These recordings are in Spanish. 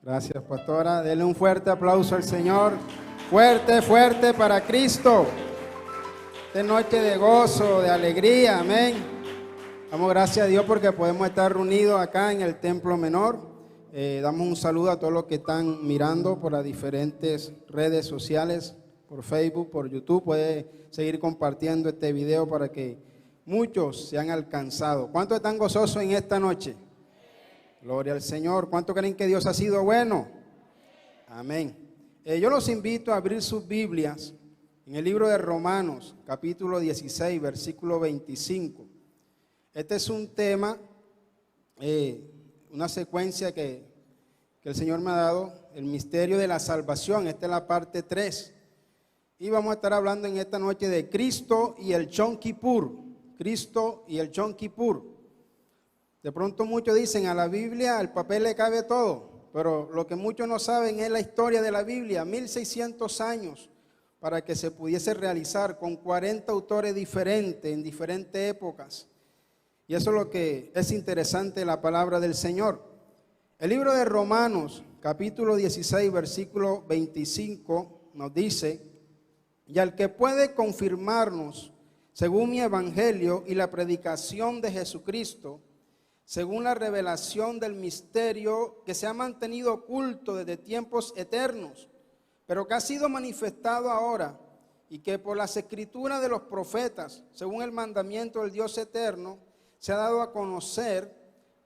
Gracias, pastora. Denle un fuerte aplauso al Señor. Fuerte, fuerte para Cristo. Esta noche de gozo, de alegría, amén. Damos gracias a Dios porque podemos estar reunidos acá en el templo menor. Damos un saludo a todos los que están mirando por las diferentes redes sociales, por Facebook, por YouTube. Puede seguir compartiendo este video para que muchos sean alcanzados. ¿Cuántos están gozosos en esta noche? Gloria al Señor. ¿Cuántos creen que Dios ha sido bueno? Amén. Yo los invito a abrir sus Biblias en el libro de Romanos, capítulo 16, versículo 25. Este es un tema, una secuencia que el Señor me ha dado, el misterio de la salvación. Esta es la parte 3. Y vamos a estar hablando en esta noche de Cristo y el Yom Kippur. Cristo y el Yom Kippur. De pronto muchos dicen, a la Biblia el papel le cabe todo, pero lo que muchos no saben es la historia de la Biblia, 1600 años para que se pudiese realizar con 40 autores diferentes en diferentes épocas. Y eso es lo que es interesante de la palabra del Señor. El libro de Romanos, capítulo 16, versículo 25, nos dice, y al que puede confirmarnos, según mi evangelio y la predicación de Jesucristo, según la revelación del misterio que se ha mantenido oculto desde tiempos eternos, pero que ha sido manifestado ahora, y que por las escrituras de los profetas, según el mandamiento del Dios eterno, se ha dado a conocer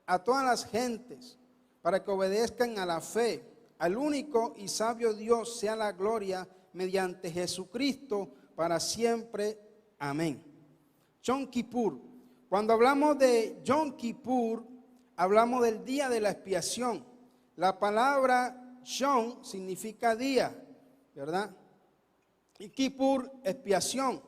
a todas las gentes, para que obedezcan a la fe, al único y sabio Dios sea la gloria mediante Jesucristo para siempre. Amén. Yom Kippur. Cuando hablamos de Yom Kippur, hablamos del día de la expiación. La palabra Yom significa día, ¿verdad? Y Kippur, expiación.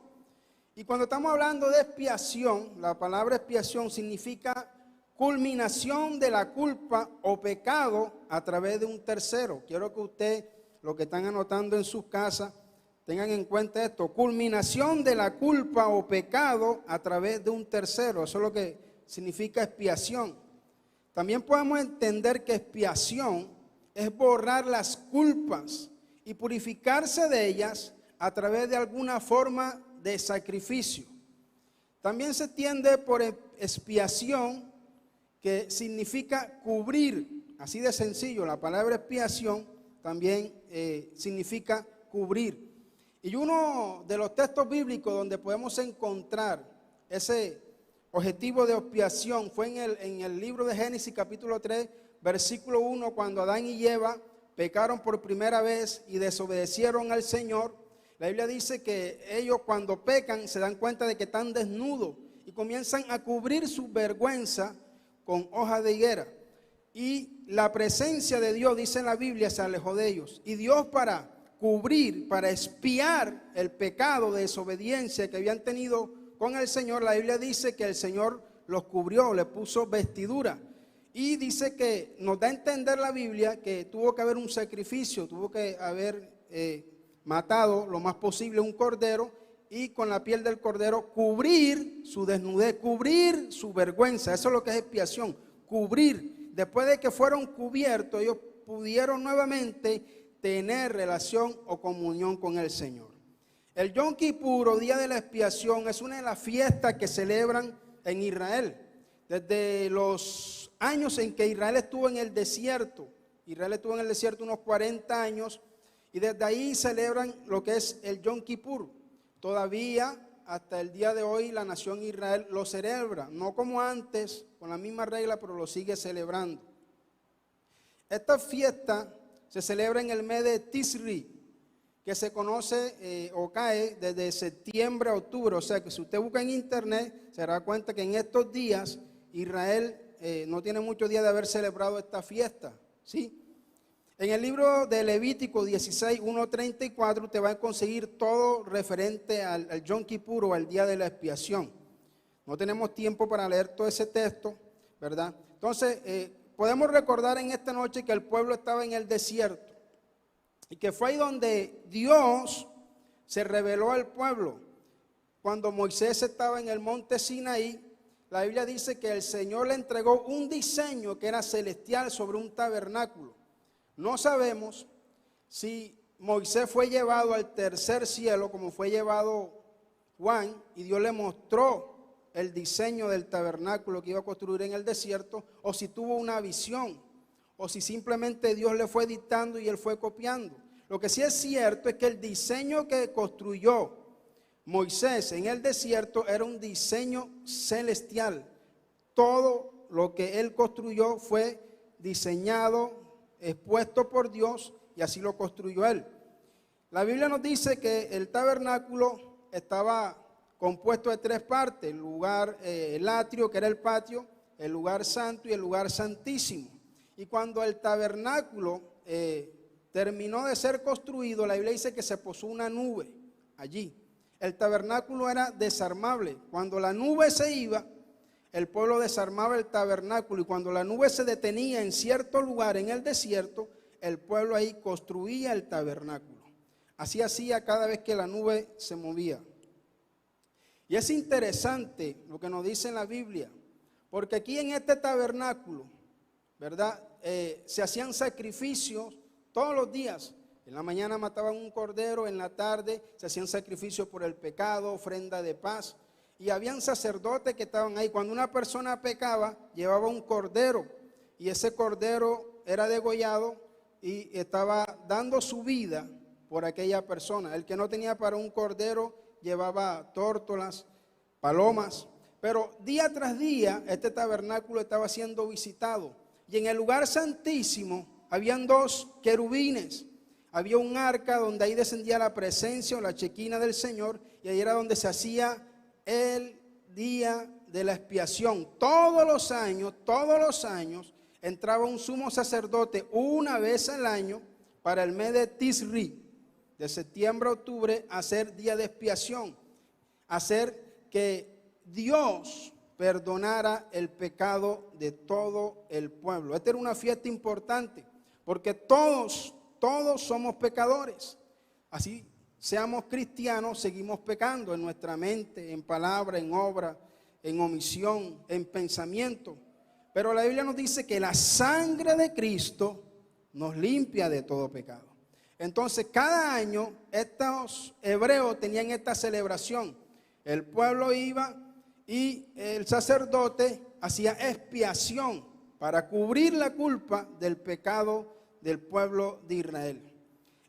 Y cuando estamos hablando de expiación, la palabra expiación significa culminación de la culpa o pecado a través de un tercero. Quiero que usted, los que están anotando en sus casas, tengan en cuenta esto, culminación de la culpa o pecado a través de un tercero. Eso es lo que significa expiación. También podemos entender que expiación es borrar las culpas y purificarse de ellas a través de alguna forma de sacrificio. También se entiende por expiación que significa cubrir, así de sencillo. La palabra expiación también significa cubrir. Y uno de los textos bíblicos donde podemos encontrar ese objetivo de expiación fue en el libro de Génesis capítulo 3, versículo 1, cuando Adán y Eva pecaron por primera vez y desobedecieron al Señor. La Biblia dice que ellos cuando pecan se dan cuenta de que están desnudos y comienzan a cubrir su vergüenza con hojas de higuera. Y la presencia de Dios, dice en la Biblia, se alejó de ellos. Y Dios para cubrir, para expiar el pecado de desobediencia que habían tenido con el Señor, la Biblia dice que el Señor los cubrió, le puso vestidura. Y dice que nos da a entender la Biblia que tuvo que haber un sacrificio, tuvo que haber matado lo más posible un cordero y con la piel del cordero cubrir su desnudez, cubrir su vergüenza. Eso es lo que es expiación, cubrir. Después de que fueron cubiertos, ellos pudieron nuevamente tener relación o comunión con el Señor. El Yom Kippur o día de la expiación es una de las fiestas que celebran en Israel. Desde los años en que Israel estuvo en el desierto, Israel estuvo en el desierto unos 40 años y desde ahí celebran lo que es el Yom Kippur. Todavía hasta el día de hoy la nación Israel lo celebra, no como antes, con la misma regla, pero lo sigue celebrando. Esta fiesta se celebra en el mes de Tisri, que se conoce o cae desde septiembre a octubre. O sea que si usted busca en internet, se dará cuenta que en estos días Israel no tiene muchos días de haber celebrado esta fiesta, ¿sí? En el libro de Levítico 16, 1-34, usted va a conseguir todo referente al Yom Kippur o al día de la expiación. No tenemos tiempo para leer todo ese texto, ¿verdad? Entonces, podemos recordar en esta noche que el pueblo estaba en el desierto y que fue ahí donde Dios se reveló al pueblo. Cuando Moisés estaba en el monte Sinaí, la Biblia dice que el Señor le entregó un diseño que era celestial sobre un tabernáculo. No sabemos si Moisés fue llevado al tercer cielo como fue llevado Juan y Dios le mostró el diseño del tabernáculo que iba a construir en el desierto, o si tuvo una visión, o si simplemente Dios le fue dictando y él fue copiando. Lo que sí es cierto es que el diseño que construyó Moisés en el desierto era un diseño celestial. Todo lo que él construyó fue diseñado, expuesto por Dios, y así lo construyó él. La Biblia nos dice que el tabernáculo estaba compuesto de tres partes: el lugar, el atrio, que era el patio, el lugar santo y el lugar santísimo. Y cuando el tabernáculo terminó de ser construido, la Biblia dice que se posó una nube allí. El tabernáculo era desarmable. Cuando la nube se iba, el pueblo desarmaba el tabernáculo, y cuando la nube se detenía en cierto lugar en el desierto, el pueblo ahí construía el tabernáculo. Así hacía cada vez que la nube se movía. Y es interesante lo que nos dice en la Biblia, porque aquí en este tabernáculo, ¿verdad? Se hacían sacrificios todos los días. En la mañana mataban un cordero, en la tarde se hacían sacrificios por el pecado, ofrenda de paz. Y habían sacerdotes que estaban ahí. Cuando una persona pecaba, llevaba un cordero, y ese cordero era degollado y estaba dando su vida por aquella persona. El que no tenía para un cordero llevaba tórtolas, palomas. Pero día tras día este tabernáculo estaba siendo visitado. Y en el lugar santísimo habían dos querubines. Había un arca donde ahí descendía la presencia o la chequina del Señor, y ahí era donde se hacía el día de la expiación. Todos los años entraba un sumo sacerdote una vez al año para el mes de Tisri, de septiembre a octubre, a hacer día de expiación, hacer que Dios perdonara el pecado de todo el pueblo. Esta era una fiesta importante, porque todos somos pecadores. Así seamos cristianos, seguimos pecando en nuestra mente, en palabra, en obra, en omisión, en pensamiento. Pero la Biblia nos dice que la sangre de Cristo nos limpia de todo pecado. Entonces, cada año estos hebreos tenían esta celebración. El pueblo iba y el sacerdote hacía expiación para cubrir la culpa del pecado del pueblo de Israel.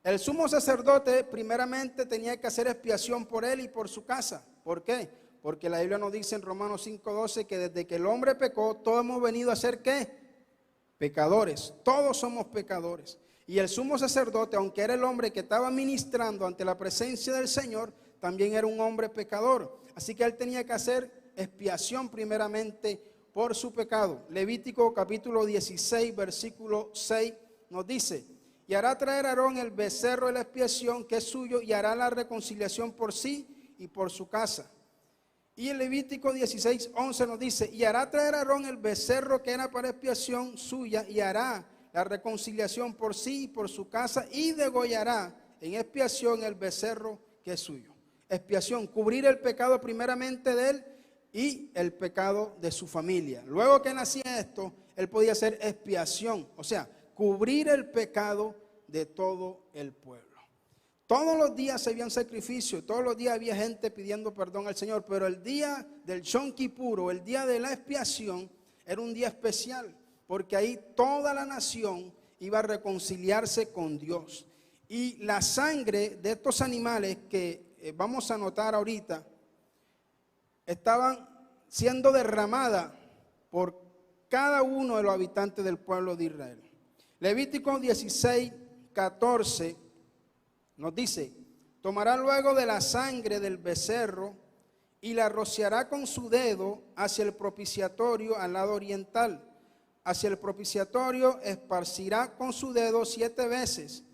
El sumo sacerdote primeramente tenía que hacer expiación por él y por su casa. ¿Por qué? Porque la Biblia nos dice en Romanos 5:12 que desde que el hombre pecó, todos hemos venido a ser ¿qué? Pecadores. Todos somos pecadores. Y el sumo sacerdote, aunque era el hombre que estaba ministrando ante la presencia del Señor, también era un hombre pecador. Así que él tenía que hacer expiación primeramente por su pecado. Levítico capítulo 16, versículo 6 nos dice: y hará traer Aarón el becerro de la expiación que es suyo, y hará la reconciliación por sí y por su casa. Y en Levítico 16, 11 nos dice: y hará traer Aarón el becerro que era para expiación suya, y hará la reconciliación por sí y por su casa, y degollará en expiación el becerro que es suyo. Expiación, cubrir el pecado primeramente de él y el pecado de su familia. Luego que nacía esto, él podía hacer expiación, o sea, cubrir el pecado de todo el pueblo. Todos los días se habían sacrificios, todos los días había gente pidiendo perdón al Señor, pero el día del Yom Kippur, o el día de la expiación, era un día especial, porque ahí toda la nación iba a reconciliarse con Dios. Y la sangre de estos animales que vamos a notar ahorita, estaban siendo derramadas por cada uno de los habitantes del pueblo de Israel. Levítico 16, 14 nos dice: tomará luego de la sangre del becerro y la rociará con su dedo hacia el propiciatorio al lado oriental. Hacia el propiciatorio esparcirá con su dedo 7 veces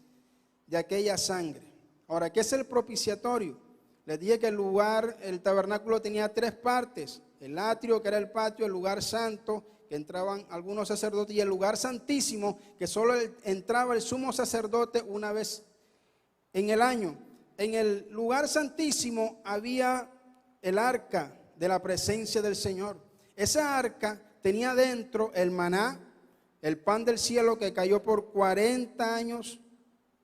de aquella sangre. Ahora, ¿qué es el propiciatorio? Les dije que el tabernáculo tenía 3 partes: el atrio, que era el patio; el lugar santo, que entraban algunos sacerdotes; y el lugar santísimo, que solo entraba el sumo sacerdote una vez en el año. En el lugar santísimo había el arca de la presencia del Señor. Esa arca tenía dentro el maná, el pan del cielo que cayó por 40 años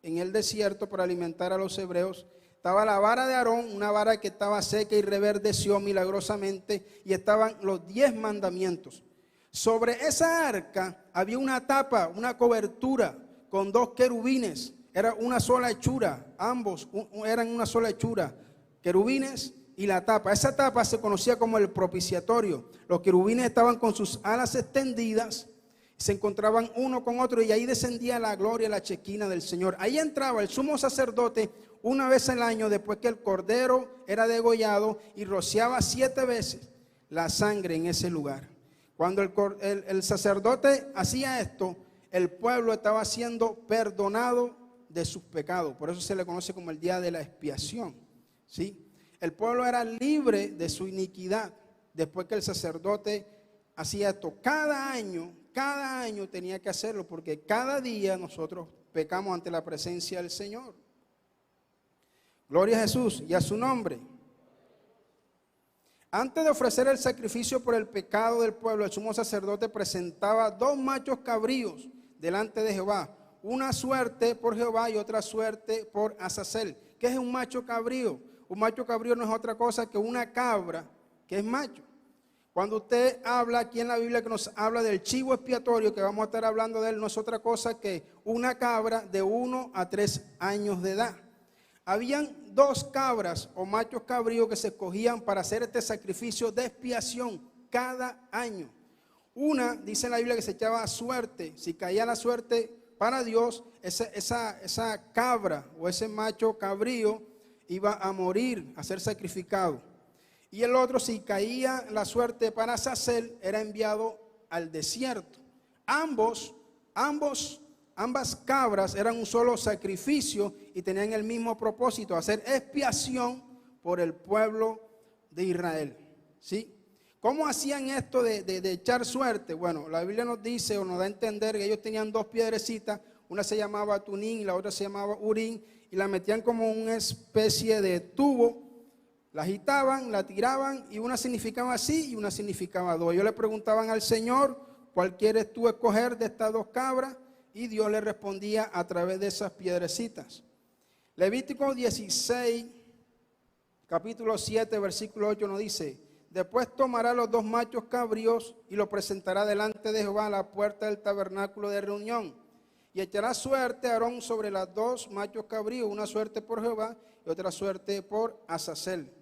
en el desierto para alimentar a los hebreos. Estaba la vara de Aarón, una vara que estaba seca y reverdeció milagrosamente, y estaban los 10 mandamientos. Sobre esa arca había una tapa, una cobertura con 2 querubines. Era una sola hechura, ambos eran una sola hechura, querubines y la tapa. Esa tapa se conocía como el propiciatorio. Los querubines estaban con sus alas extendidas, se encontraban uno con otro, y ahí descendía la gloria, la chequina del Señor. Ahí entraba el sumo sacerdote una vez al año, después que el cordero era degollado, y rociaba 7 veces la sangre en ese lugar. Cuando el sacerdote hacía esto, el pueblo estaba siendo perdonado de sus pecados. Por eso se le conoce como el día de la expiación, ¿sí? El pueblo era libre de su iniquidad después que el sacerdote hacía esto. Cada año tenía que hacerlo, porque cada día nosotros pecamos ante la presencia del Señor. Gloria a Jesús y a su nombre. Antes de ofrecer el sacrificio por el pecado del pueblo, el sumo sacerdote presentaba 2 machos cabríos delante de Jehová, una suerte por Jehová y otra suerte por Azazel. ¿Qué es un macho cabrío? Un macho cabrío no es otra cosa que una cabra que es macho. Cuando usted habla aquí en la Biblia, que nos habla del chivo expiatorio, que vamos a estar hablando de él, no es otra cosa que una cabra de 1 a 3 años de edad. Habían 2 cabras o machos cabríos que se escogían para hacer este sacrificio de expiación cada año. Una, dice en la Biblia, que se echaba suerte. Si caía la suerte para Dios, esa cabra o ese macho cabrío iba a morir, a ser sacrificado. Y el otro, si caía la suerte para Azazel, era enviado al desierto. Ambas cabras eran un solo sacrificio y tenían el mismo propósito, hacer expiación por el pueblo de Israel, ¿sí? ¿Cómo hacían esto de echar suerte? Bueno, la Biblia nos dice o nos da a entender que ellos tenían 2 piedrecitas, una se llamaba Tunín y la otra se llamaba Urín, y la metían como una especie de tubo, la agitaban, la tiraban, y una significaba así y una significaba 2. Ellos le preguntaban al Señor, ¿cuál quieres tú escoger de estas 2 cabras? Y Dios le respondía a través de esas piedrecitas. Levítico 16, capítulo 7, versículo 8 nos dice: después tomará los 2 machos cabríos y los presentará delante de Jehová a la puerta del tabernáculo de reunión. Y echará suerte a Aarón sobre las 2 machos cabríos, una suerte por Jehová y otra suerte por Azazel.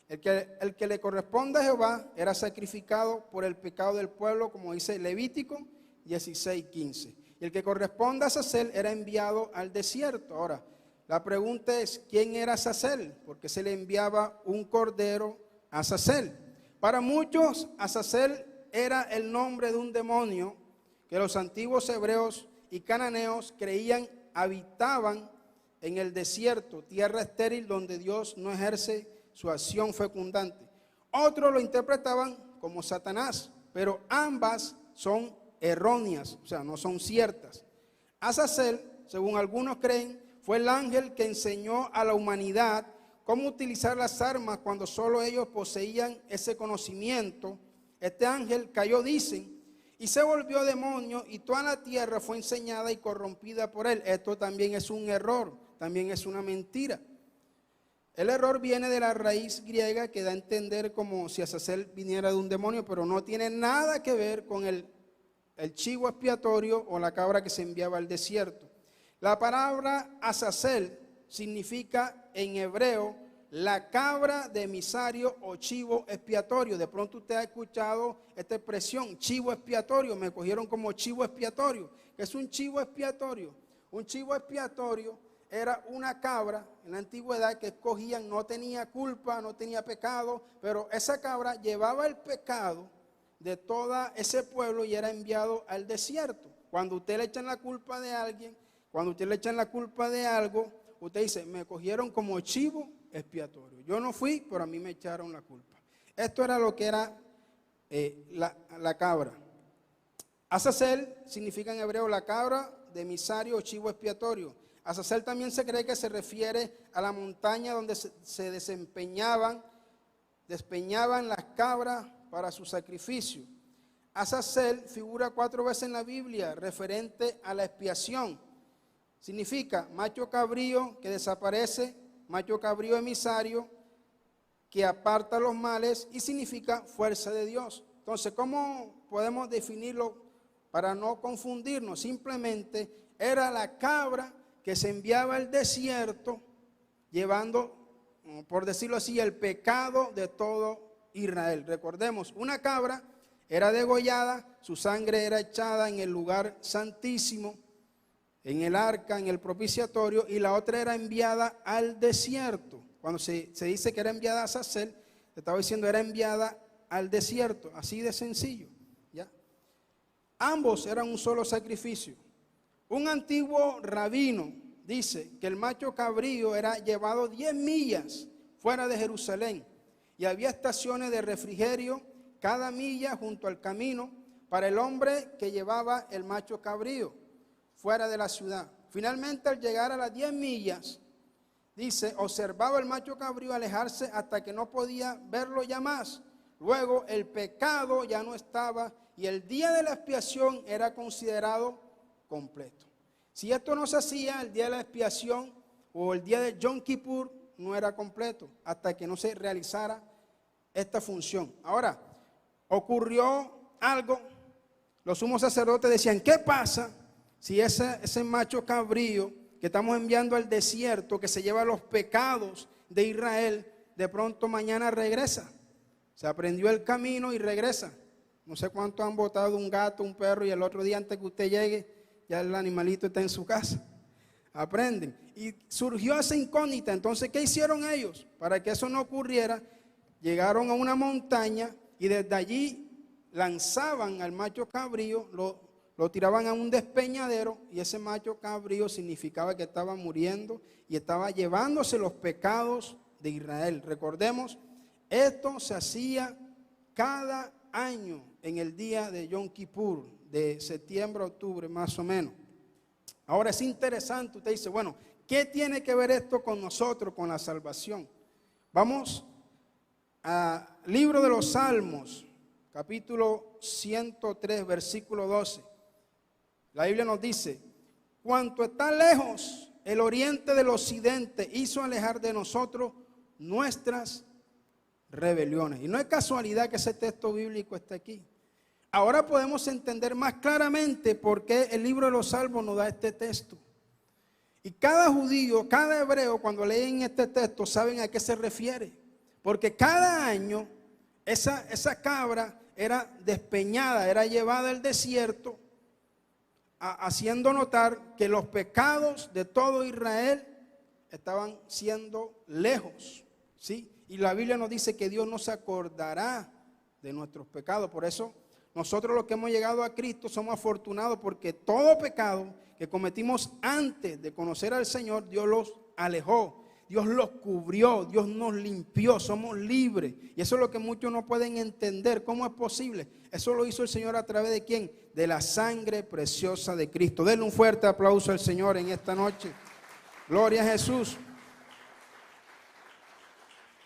El que le corresponda a Jehová era sacrificado por el pecado del pueblo, como dice Levítico 16:15. Y el que corresponda a Azazel era enviado al desierto. Ahora, la pregunta es, ¿quién era Azazel? Porque se le enviaba un cordero a Azazel. Para muchos, Azazel era el nombre de un demonio que los antiguos hebreos y cananeos creían habitaban en el desierto, tierra estéril donde Dios no ejerce su acción fecundante. Otros lo interpretaban como Satanás, pero ambas son erróneas, o sea, no son ciertas. Azazel, según algunos creen, fue el ángel que enseñó a la humanidad cómo utilizar las armas cuando solo ellos poseían ese conocimiento. Este ángel cayó, dicen, y se volvió demonio, y toda la tierra fue enseñada y corrompida por él. Esto también es un error, también es una mentira. El error viene de la raíz griega que da a entender como si Azazel viniera de un demonio, pero no tiene nada que ver con el chivo expiatorio o la cabra que se enviaba al desierto. La palabra Azazel significa en hebreo la cabra de emisario o chivo expiatorio. De pronto usted ha escuchado esta expresión, chivo expiatorio. Me cogieron como chivo expiatorio. ¿Qué es un chivo expiatorio? Un chivo expiatorio era una cabra en la antigüedad que escogían, no tenía culpa, no tenía pecado, pero esa cabra llevaba el pecado de todo ese pueblo y era enviado al desierto. Cuando usted le echan la culpa de alguien, cuando usted le echan la culpa de algo, usted dice, me cogieron como chivo expiatorio. Yo no fui, pero a mí me echaron la culpa. Esto era lo que era la cabra. Azazel significa en hebreo la cabra de emisario o chivo expiatorio. Azazel también se cree que se refiere a la montaña donde se despeñaban las cabras para su sacrificio. Azazel figura 4 veces en la Biblia referente a la expiación. Significa macho cabrío que desaparece, macho cabrío emisario que aparta los males y significa fuerza de Dios. Entonces, ¿cómo podemos definirlo para no confundirnos? Simplemente era la cabra que se enviaba al desierto llevando, por decirlo así, el pecado de todo Israel. Recordemos, una cabra era degollada, su sangre era echada en el lugar santísimo, en el arca, en el propiciatorio, y la otra era enviada al desierto. Cuando se dice que era enviada a Azazel, te estaba diciendo era enviada al desierto, así de sencillo, ¿ya? Ambos eran un solo sacrificio. Un antiguo rabino dice que el macho cabrío era llevado 10 millas fuera de Jerusalén y había estaciones de refrigerio cada milla junto al camino para el hombre que llevaba el macho cabrío fuera de la ciudad. Finalmente, al llegar a las 10 millas, dice, observaba el macho cabrío alejarse hasta que no podía verlo ya más. Luego el pecado ya no estaba y el día de la expiación era considerado completo. Si esto no se hacía, el día de la expiación o el día de Yom Kippur no era completo hasta que no se realizara esta función. Ahora, ocurrió algo, los sumos sacerdotes decían, ¿qué pasa si ese macho cabrío que estamos enviando al desierto, que se lleva los pecados de Israel, de pronto mañana regresa? Se aprendió el camino y regresa. No sé cuántos han botado un gato, un perro, y el otro día antes que usted llegue, ya el animalito está en su casa. Aprenden. Y surgió esa incógnita. Entonces, ¿qué hicieron ellos? Para que eso no ocurriera, llegaron a una montaña y desde allí lanzaban al macho cabrío, lo tiraban a un despeñadero, y ese macho cabrío significaba que estaba muriendo y estaba llevándose los pecados de Israel. Recordemos, esto se hacía cada año en el día de Yom Kippur, de septiembre a octubre más o menos. Ahora es interesante, usted dice, bueno, ¿qué tiene que ver esto con nosotros, con la salvación? Vamos al libro de los Salmos, capítulo 103, versículo 12. La Biblia nos dice, cuanto está lejos el oriente del occidente, hizo alejar de nosotros nuestras rebeliones. Y no es casualidad que ese texto bíblico esté aquí. Ahora podemos entender más claramente por qué el libro de los Salmos nos da este texto. Y cada judío, cada hebreo, cuando leen este texto, saben a qué se refiere. Porque cada año esa cabra era despeñada, era llevada al desierto, haciendo notar que los pecados de todo Israel estaban siendo lejos, ¿sí? Y la Biblia nos dice que Dios no se acordará de nuestros pecados. Por eso nosotros los que hemos llegado a Cristo somos afortunados, porque todo pecado que cometimos antes de conocer al Señor, Dios los alejó, Dios los cubrió, Dios nos limpió, somos libres. Y eso es lo que muchos no pueden entender. ¿Cómo es posible? Eso lo hizo el Señor a través de ¿quién? De la sangre preciosa de Cristo. Denle un fuerte aplauso al Señor en esta noche. Gloria a Jesús.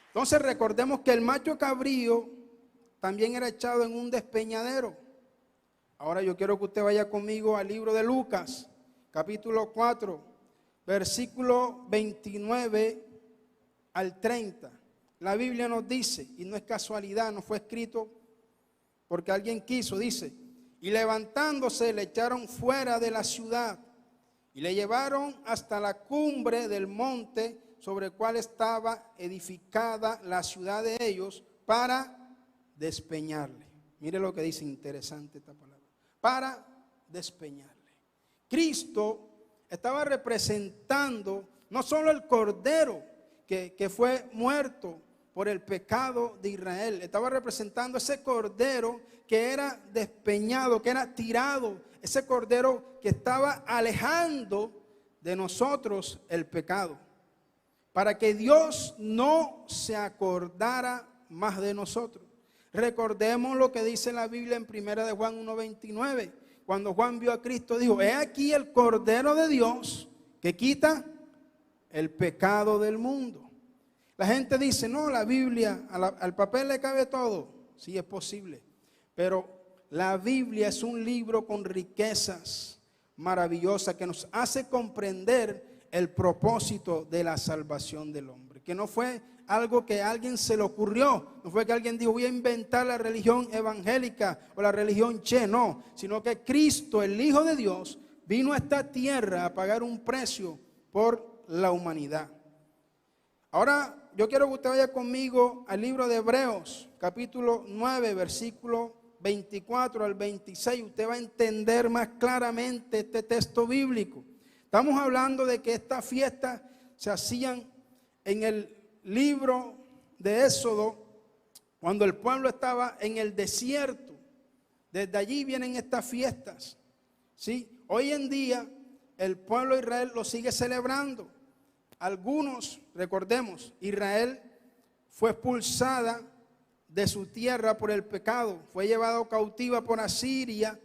Entonces recordemos que el macho cabrío también era echado en un despeñadero. Ahora yo quiero que usted vaya conmigo al libro de Lucas, capítulo 4, versículo 29 al 30. La Biblia nos dice, y no es casualidad, no fue escrito porque alguien quiso, dice, y levantándose le echaron fuera de la ciudad y le llevaron hasta la cumbre del monte sobre el cual estaba edificada la ciudad de ellos para despeñarle. Mire lo que dice, interesante esta palabra. Para despeñarle. Cristo estaba representando no solo el cordero que fue muerto por el pecado de Israel, estaba representando ese cordero que era despeñado, que era tirado, ese cordero que estaba alejando de nosotros el pecado, para que Dios no se acordara más de nosotros. Recordemos lo que dice la Biblia en 1 de Juan 1:29. Cuando Juan vio a Cristo, dijo, he aquí el Cordero de Dios que quita el pecado del mundo. La gente dice, no, la Biblia, al papel le cabe todo. Sí, es posible. Pero la Biblia es un libro con riquezas maravillosas que nos hace comprender el propósito de la salvación del hombre. Que no fue algo que a alguien se le ocurrió, no fue que alguien dijo voy a inventar la religión evangélica o la religión Che, no, sino que Cristo, el Hijo de Dios, vino a esta tierra a pagar un precio por la humanidad. Ahora yo quiero que usted vaya conmigo al libro de Hebreos, capítulo 9, versículo 24 al 26. Usted va a entender más claramente este texto bíblico. Estamos hablando de que estas fiestas se hacían en el libro de Éxodo, cuando el pueblo estaba en el desierto. Desde allí vienen estas fiestas, ¿sí? Hoy en día el pueblo de Israel lo sigue celebrando. Algunos, recordemos, Israel fue expulsada de su tierra por el pecado, fue llevado cautiva por Asiria,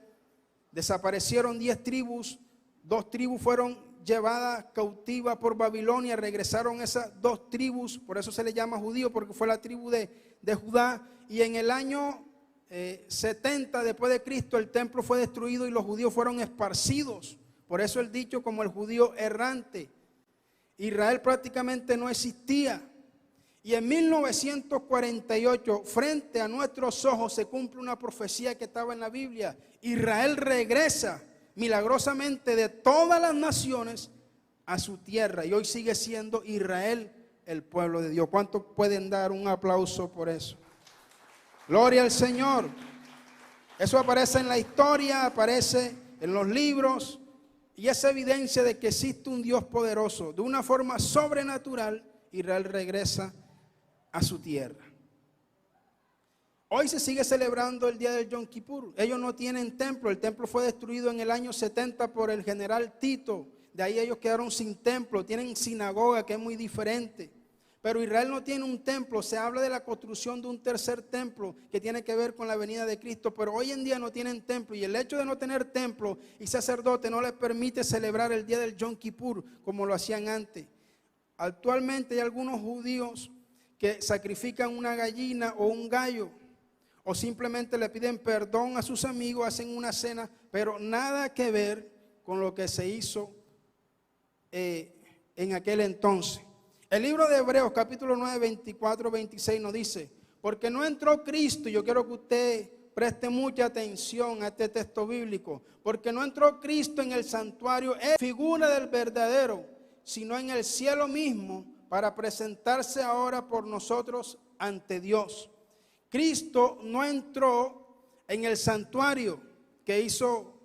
desaparecieron 10 tribus, 2 tribus fueron llevadas cautivas por Babilonia, regresaron esas 2 tribus, por eso se le llama judío, porque fue la tribu de Judá, y en el año 70 después de Cristo el templo fue destruido y los judíos fueron esparcidos, por eso el dicho como el judío errante. Israel prácticamente no existía. Y en 1948, frente a nuestros ojos, se cumple una profecía que estaba en la Biblia. Israel regresa milagrosamente de todas las naciones a su tierra. Y hoy sigue siendo Israel el pueblo de Dios. ¿Cuántos pueden dar un aplauso por eso? Gloria al Señor. Eso aparece en la historia, aparece en los libros. Y es evidencia de que existe un Dios poderoso. De una forma sobrenatural, Israel regresa a su tierra. Hoy se sigue celebrando el día del Yom Kippur. Ellos no tienen templo. El templo fue destruido en el año 70 por el general Tito. De ahí ellos quedaron sin templo. Tienen sinagoga, que es muy diferente. Pero Israel no tiene un templo. Se habla de la construcción de un tercer templo que tiene que ver con la venida de Cristo. Pero hoy en día no tienen templo. Y el hecho de no tener templo y sacerdote no les permite celebrar el día del Yom Kippur como lo hacían antes. Actualmente hay algunos judíos que sacrifican una gallina o un gallo. O simplemente le piden perdón a sus amigos, hacen una cena. Pero nada que ver con lo que se hizo en aquel entonces. El libro de Hebreos capítulo 9, 24, 26 nos dice, porque no entró Cristo, y yo quiero que usted preste mucha atención a este texto bíblico, porque no entró Cristo en el santuario, es figura del verdadero, sino en el cielo mismo, para presentarse ahora por nosotros ante Dios. Cristo no entró en el santuario que hizo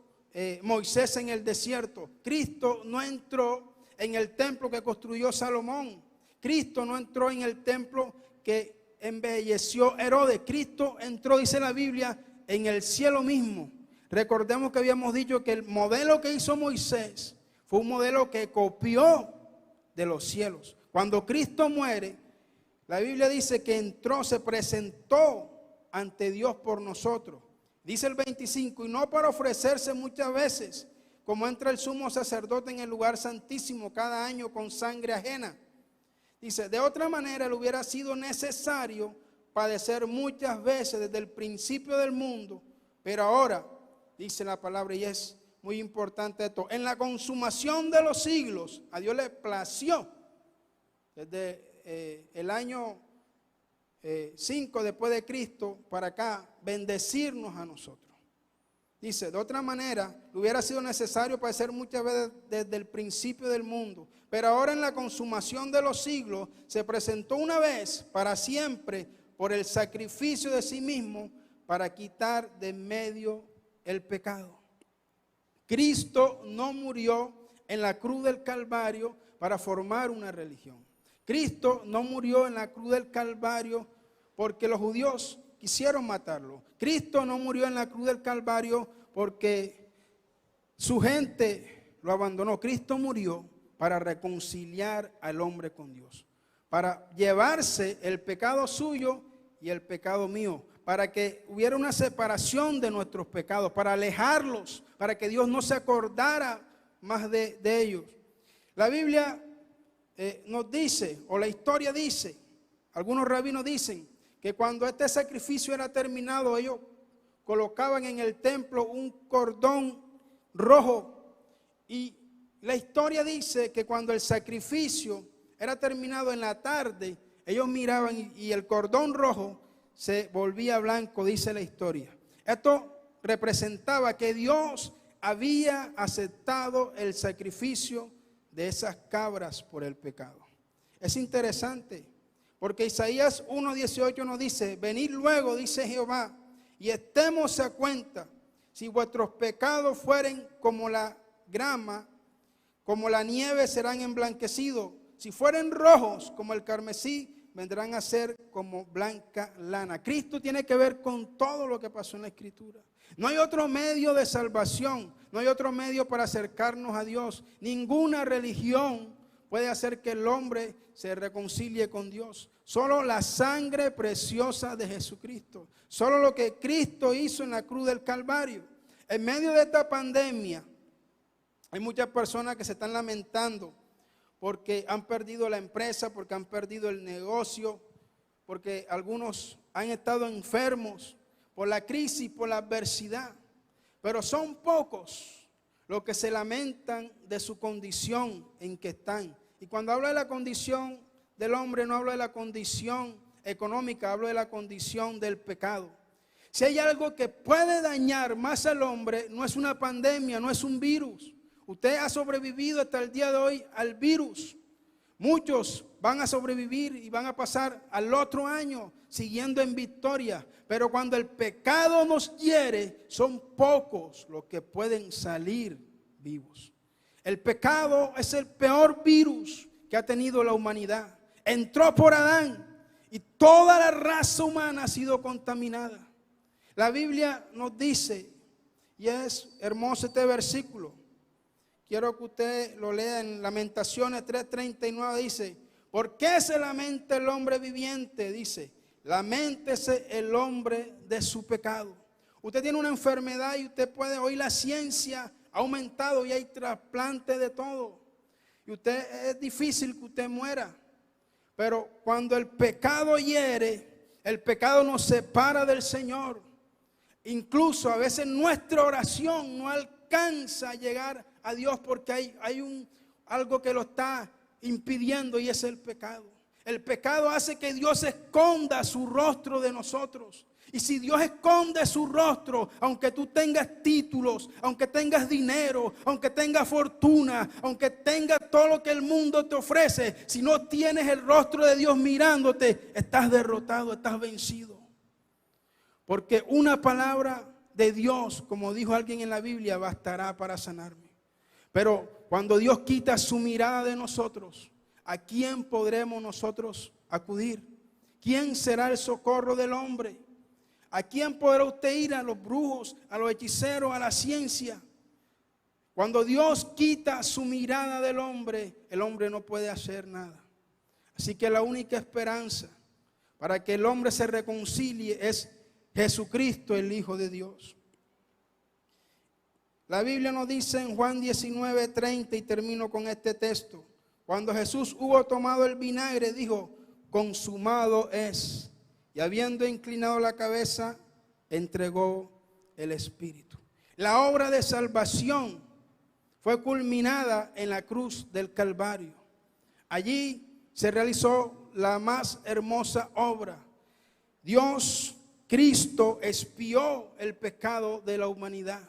Moisés en el desierto. Cristo no entró en el templo que construyó Salomón. Cristo no entró en el templo que embelleció Herodes. Cristo entró, dice la Biblia, en el cielo mismo. Recordemos que habíamos dicho que el modelo que hizo Moisés fue un modelo que copió de los cielos. Cuando Cristo muere, la Biblia dice que entró, se presentó ante Dios por nosotros. Dice el 25, y no para ofrecerse muchas veces, como entra el sumo sacerdote en el lugar santísimo cada año con sangre ajena. Dice, de otra manera le hubiera sido necesario padecer muchas veces desde el principio del mundo, pero ahora, dice la palabra, y es muy importante esto, en la consumación de los siglos, a Dios le plació, desde el año 5 después de Cristo para acá, bendecirnos a nosotros. Dice, de otra manera, le hubiera sido necesario padecer muchas veces desde el principio del mundo, pero ahora en la consumación de los siglos se presentó una vez para siempre por el sacrificio de sí mismo para quitar de en medio el pecado. Cristo no murió en la cruz del Calvario para formar una religión. Cristo no murió en la cruz del Calvario porque los judíos quisieron matarlo. Cristo no murió en la cruz del Calvario porque su gente lo abandonó. Cristo murió para reconciliar al hombre con Dios, para llevarse el pecado suyo y el pecado mío, para que hubiera una separación de nuestros pecados, para alejarlos, para que Dios no se acordara más de ellos. La Biblia nos dice, o la historia dice, algunos rabinos dicen, que cuando este sacrificio era terminado, ellos colocaban en el templo un cordón rojo. Y la historia dice que cuando el sacrificio era terminado en la tarde, ellos miraban y el cordón rojo se volvía blanco, dice la historia. Esto representaba que Dios había aceptado el sacrificio de esas cabras por el pecado. Es interesante, porque Isaías 1:18 nos dice: venid luego, dice Jehová, y estemos a cuenta. Si vuestros pecados fueren como la grama, como la nieve serán emblanquecidos. Si fueren rojos como el carmesí, vendrán a ser como blanca lana. Cristo tiene que ver con todo lo que pasó en la Escritura. No hay otro medio de salvación, no hay otro medio para acercarnos a Dios. Ninguna religión puede hacer que el hombre se reconcilie con Dios. Solo la sangre preciosa de Jesucristo. Solo lo que Cristo hizo en la cruz del Calvario. En medio de esta pandemia, hay muchas personas que se están lamentando porque han perdido la empresa, porque han perdido el negocio, porque algunos han estado enfermos por la crisis, por la adversidad. Pero son pocos los que se lamentan de su condición en que están. Y cuando hablo de la condición del hombre, no hablo de la condición económica, hablo de la condición del pecado. Si hay algo que puede dañar más al hombre, no es una pandemia, no es un virus. Usted ha sobrevivido hasta el día de hoy al virus. Muchos van a sobrevivir y van a pasar al otro año siguiendo en victoria. Pero cuando el pecado nos hiere, son pocos los que pueden salir vivos. El pecado es el peor virus que ha tenido la humanidad. Entró por Adán y toda la raza humana ha sido contaminada. La Biblia nos dice, y es hermoso este versículo, quiero que usted lo lea en Lamentaciones 3:39, dice: ¿por qué se lamenta el hombre viviente? Dice: laméntese el hombre de su pecado. Usted tiene una enfermedad y usted puede, hoy la ciencia ha aumentado y hay trasplante de todo. Y usted, es difícil que usted muera. Pero cuando el pecado hiere, el pecado nos separa del Señor. Incluso a veces nuestra oración no alcanza a llegar a Dios porque hay algo que lo está impidiendo, y es el pecado. El pecado hace que Dios esconda su rostro de nosotros. Y si Dios esconde su rostro, aunque tú tengas títulos, aunque tengas dinero, aunque tengas fortuna, aunque tengas todo lo que el mundo te ofrece, si no tienes el rostro de Dios mirándote, estás derrotado, estás vencido. Porque una palabra de Dios, como dijo alguien en la Biblia, bastará para sanarme. Pero cuando Dios quita su mirada de nosotros, ¿a quién podremos nosotros acudir? ¿Quién será el socorro del hombre? ¿A quién podrá usted ir? ¿A los brujos, a los hechiceros, a la ciencia? Cuando Dios quita su mirada del hombre, el hombre no puede hacer nada. Así que la única esperanza para que el hombre se reconcilie es Jesucristo, el Hijo de Dios. La Biblia nos dice en Juan 19:30, y termino con este texto: cuando Jesús hubo tomado el vinagre, dijo: consumado es. Y habiendo inclinado la cabeza, entregó el Espíritu. La obra de salvación fue culminada en la cruz del Calvario. Allí se realizó la más hermosa obra. Dios, Cristo, expió el pecado de la humanidad.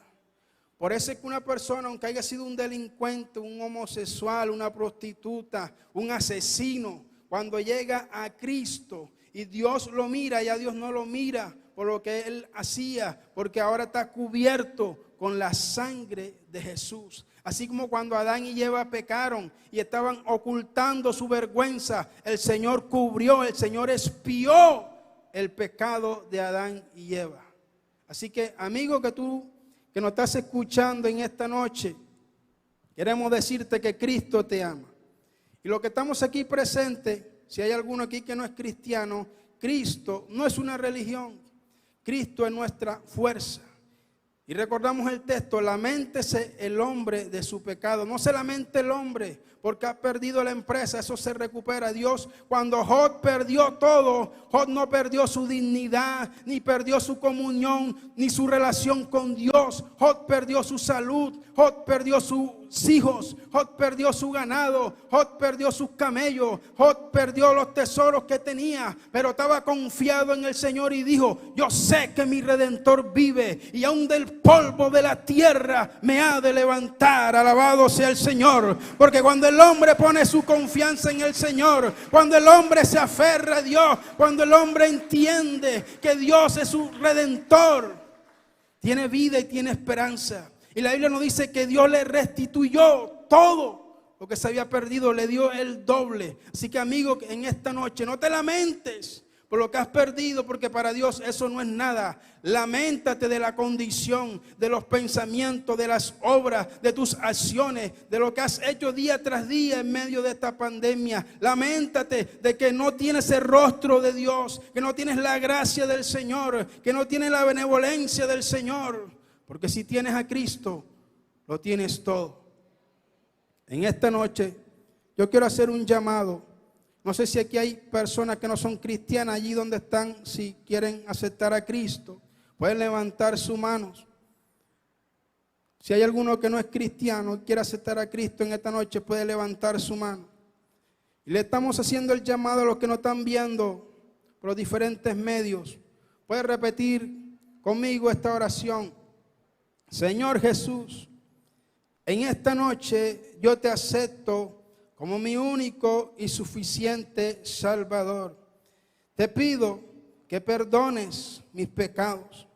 Por eso es que una persona, aunque haya sido un delincuente, un homosexual, una prostituta, un asesino, cuando llega a Cristo y Dios lo mira, ya Dios no lo mira por lo que él hacía, porque ahora está cubierto con la sangre de Jesús. Así como cuando Adán y Eva pecaron y estaban ocultando su vergüenza, el Señor cubrió, el Señor expió el pecado de Adán y Eva. Así que, amigo, que nos estás escuchando en esta noche, queremos decirte que Cristo te ama. Y los que estamos aquí presentes, si hay alguno aquí que no es cristiano, Cristo no es una religión. Cristo es nuestra fuerza. Y recordamos el texto, laméntese el hombre de su pecado. No se lamente el hombre porque ha perdido la empresa, eso se recupera. Dios, cuando Job perdió todo, Job no perdió su dignidad, ni perdió su comunión, ni su relación con Dios. Job perdió su salud, Job perdió sus hijos, Job perdió su ganado, Job perdió sus camellos, Job perdió los tesoros que tenía, pero estaba confiado en el Señor y dijo: yo sé que mi Redentor vive y aún del polvo de la tierra me ha de levantar. Alabado sea el Señor, porque cuando el hombre pone su confianza en el Señor, cuando el hombre se aferra a Dios, cuando el hombre entiende que Dios es su Redentor, tiene vida y tiene esperanza. Y la Biblia nos dice que Dios le restituyó todo lo que se había perdido, le dio el doble. Así que, amigo, en esta noche no te lamentes por lo que has perdido, porque para Dios eso no es nada. Lamentate de la condición, de los pensamientos, de las obras, de tus acciones, de lo que has hecho día tras día en medio de esta pandemia. Lamentate de que no tienes el rostro de Dios, que no tienes la gracia del Señor, que no tienes la benevolencia del Señor. Porque si tienes a Cristo, lo tienes todo. En esta noche yo quiero hacer un llamado. No sé si aquí hay personas que no son cristianas allí donde están. Si quieren aceptar a Cristo, pueden levantar sus manos. Si hay alguno que no es cristiano y quiere aceptar a Cristo en esta noche, puede levantar su mano. Y le estamos haciendo el llamado a los que nos están viendo por los diferentes medios. Puede repetir conmigo esta oración. Señor Jesús, en esta noche yo te acepto como mi único y suficiente Salvador. Te pido que perdones mis pecados,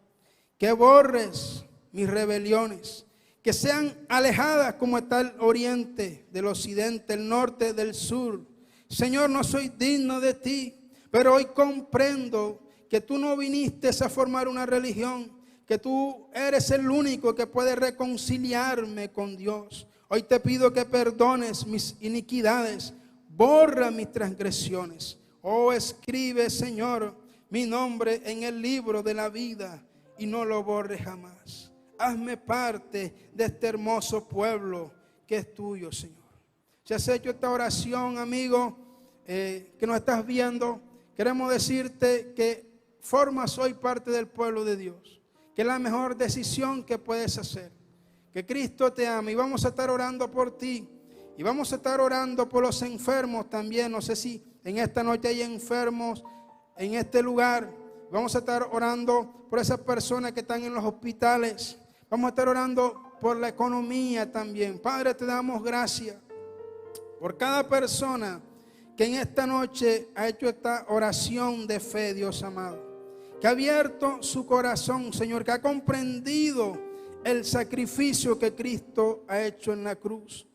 que borres mis rebeliones, que sean alejadas como está el oriente del occidente, el norte del sur. Señor, no soy digno de ti, pero hoy comprendo que tú no viniste a formar una religión, que tú eres el único que puede reconciliarme con Dios. Hoy te pido que perdones mis iniquidades, borra mis transgresiones. Oh, escribe, Señor, mi nombre en el libro de la vida y no lo borres jamás. Hazme parte de este hermoso pueblo que es tuyo, Señor. Si has hecho esta oración, amigo, que nos estás viendo, queremos decirte que formas hoy parte del pueblo de Dios. Que es la mejor decisión que puedes hacer. Que Cristo te ama y vamos a estar orando por ti. Y vamos a estar orando por los enfermos también. No sé si en esta noche hay enfermos en este lugar. Vamos a estar orando por esas personas que están en los hospitales. Vamos a estar orando por la economía también. Padre, te damos gracias por cada persona que en esta noche ha hecho esta oración de fe, Dios amado. Que ha abierto su corazón, Señor, que ha comprendido el sacrificio que Cristo ha hecho en la cruz.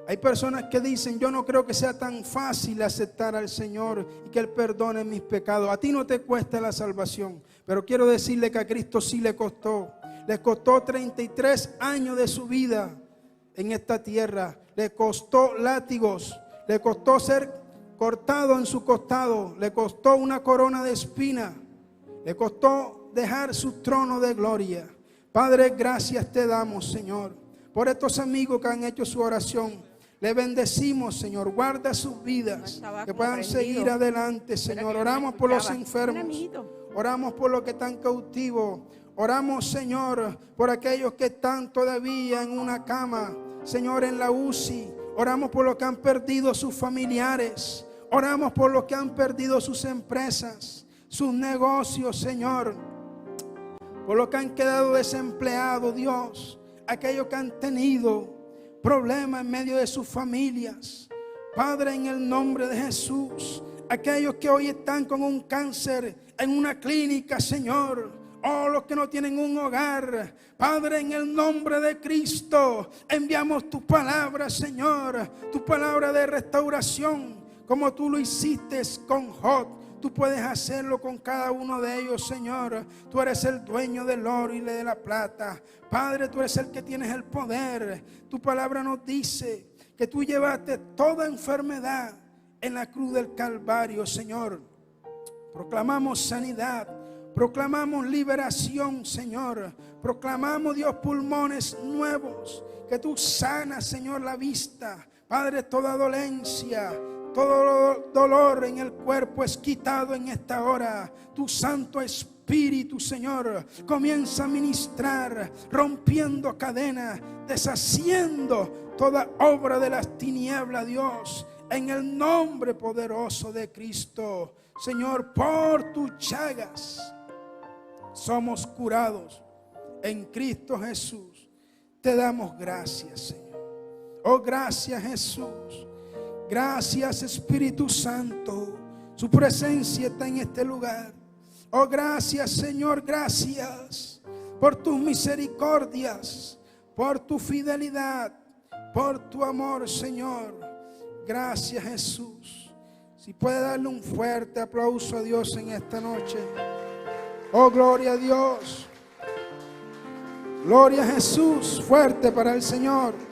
Hay personas que dicen: yo no creo que sea tan fácil aceptar al Señor y que Él perdone mis pecados. A ti no te cuesta la salvación, pero quiero decirle que a Cristo sí le costó. Le costó 33 años de su vida en esta tierra. Le costó látigos, le costó ser cortado en su costado, le costó una corona de espinas. Le costó dejar su trono de gloria. Padre, gracias te damos, Señor, por estos amigos que han hecho su oración. Le bendecimos, Señor. Guarda sus vidas, que puedan seguir adelante, Señor. Oramos por los enfermos. Oramos por los que están cautivos. Oramos, Señor, por aquellos que están todavía en una cama, Señor, en la UCI. Oramos por los que han perdido sus familiares. Oramos por los que han perdido sus empresas, sus negocios, Señor, por los que han quedado desempleados, Dios, aquellos que han tenido problemas en medio de sus familias. Padre, en el nombre de Jesús, aquellos que hoy están con un cáncer en una clínica, Señor, los que no tienen un hogar, Padre, en el nombre de Cristo, enviamos tu palabra, Señor, tu palabra de restauración, como tú lo hiciste con Job. Tú puedes hacerlo con cada uno de ellos, Señor. Tú eres el dueño del oro y de la plata. Padre, tú eres el que tienes el poder. Tu palabra nos dice que tú llevaste toda enfermedad en la cruz del Calvario, Señor. Proclamamos sanidad, Proclamamos liberación, Señor. Proclamamos, Dios, pulmones nuevos. Que tú sanas, Señor, la vista. Padre, toda dolencia, todo dolor en el cuerpo es quitado en esta hora. Tu Santo Espíritu, Señor, comienza a ministrar, rompiendo cadenas, deshaciendo toda obra de las tinieblas, Dios, en el nombre poderoso de Cristo. Señor, por tus llagas somos curados en Cristo Jesús. Te damos gracias, Señor. Oh, gracias, Jesús. Gracias, Espíritu Santo. Su presencia está en este lugar. Oh, gracias, Señor. Gracias por tus misericordias, por tu fidelidad, por tu amor, Señor. Gracias, Jesús. Si puede darle un fuerte aplauso a Dios en esta noche. Oh, gloria a Dios. Gloria a Jesús. Fuerte para el Señor.